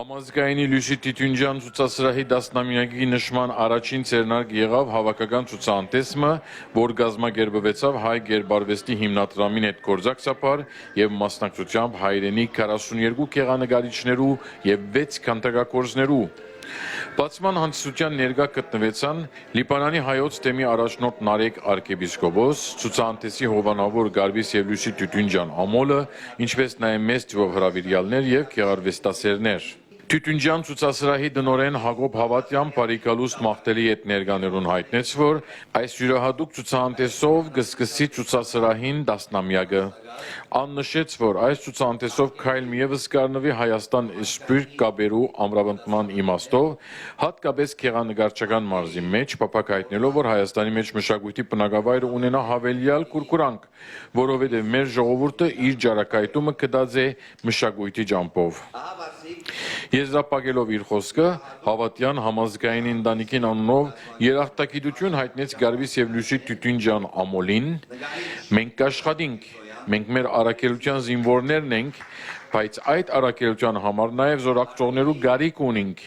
Համազգայինի Լյուշի Տիտունջյան ցուցասրահի դասնամյակի նշման առաջին ցերնարգ եղավ հավաքական ցուցահանդեսը, որ գազմագերբվեցավ հայ գերբարվեստի հիմնադրամին հետ գործակցաբար եւ մասնակցությամբ հայրենի 42 գեղանկարիչներու եւ 6 քանդակագործներու Բացման հանդիսության ներկա գտնվեցան Լիբանանի հայոց թեմի առաջնորդ Նարեկ arczepiskopos, ցուցահանդեսի հովանավոր Գարբիս եւ Լյուշի Տիտունջյան ամոլը, ինչպես նաեւ մեծ թվով հրավիրյալներ եւ գեղարվեստասերներ։ Տիտունջյան ցուցասրահի տնօրեն Հակոբ Հավատյան բարիկալուստ մաղթելի հետ ներկաներուն հայտնեց, որ այս յուրահատուկ ցուցահանդեսով կսկսի ցուցասրահին դասնամյակը։ Աննշեց, որ այս ցուցահանդեսով քայլ միևս կառնվի Հայաստան սպիրտ կապերու ամրապնդման իմաստով, հատկապես գեղանկարչական մարզի մեջ, փափակ հայտնելով, որ Հայաստանի մեջ մշակույթի բնակավայրը ունենա հավելյալ կուրկուրանք, որովհետև մեր ժողովուրդը իր ջարակայթումը կդած է մշակույթի ջամփով։ Եզրափակելով իր խոսքը, Հավատյան համազգային ընտանիքին անունով երախտագիտություն հայտնեց Գարբիս եւ Լյուշի Տիտունջյան ամոլին։ Մենք կաշխատենք, մենք մեր առաքելության զինվորներն ենք, բայց այդ առաքելության համար նաև զորակցողներու գարիք ունենք։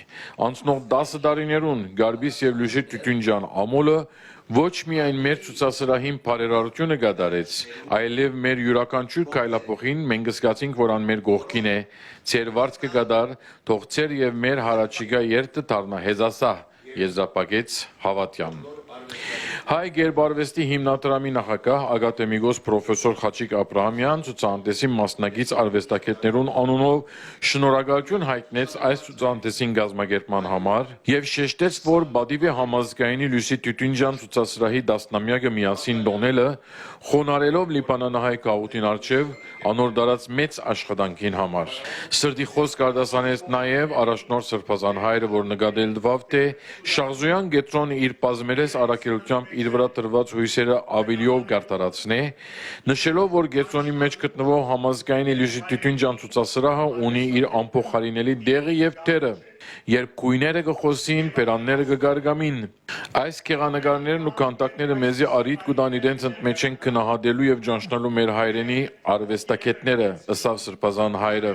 Անցնող 10 տարիներուն Գարբիս եւ Լյուշի Տիտունջյան ամոլը ոչ միայն մեր ցուցասրահին բարերարությունը կատարեց, այլև մեր յուրաքանչյուր քայլափոխին մենք զգացինք, որ ան մեր կողքին է, ծեր վարձքը կդար, թող ծեր եւ մեր հարաճիգա երթը դառնա հեզասահ, եզրափակեց Հավատյան։ Հայ գերբարվեստի հիմնադրամի նախագահ ակադեմիկոս պրոֆեսոր Խաչիկ Աբրահամյան ցուցահանդեսի մասնակից արվեստագետներուն անունով շնորհակալություն հայտնեց այս ցուցահանդեսին կազմակերպման համար եւ շեշտեց, որ Բադիվի համազգայինի Լյուշի Տիտունջյան ցուցասրահի դասնամյակը միասին դոնելը խոնարելով Լիբանանահայ գաղութին արչեւ անոր դարած մեծ աշխատանքին համար։ Սրդի խոսք արտասանեց նաեւ առաջնորդ Սրբազան հայրը, որ նկատել դվավ թե Շահզոյան գետրոնը իր բազմերես առաքելությամբ իր վրա տրված հույսերը ավելիով կարտարացնե, նշելով, որ գետրոնի մեջ գտնվող համազգայինի Լյուշի Տիտունջյան ցուցասրահը ունի իր անփոխարինելի դեղը եւ թերը, երբ քույները կխոսին, բերանները կգարգամին։ Այս գեղանկարներն ու քանդակները մեզի արիտ կտան իրենց ընդմեջեն քնահատելու եւ ճանչնալու մեր հայրենի արվեստագետները, ըսավ Սրբազան հայրը։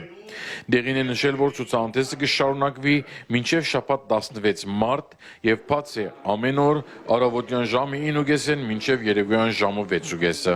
Դեղին է նշել, որ ցուցահանդեսը կշարունակվի մինչև շաբաթ 16 մարտ եւ բաց է ամեն օր առավոտյան ժամը 9:30-ին մինչև երեկոյան ժամը 6:30-ը։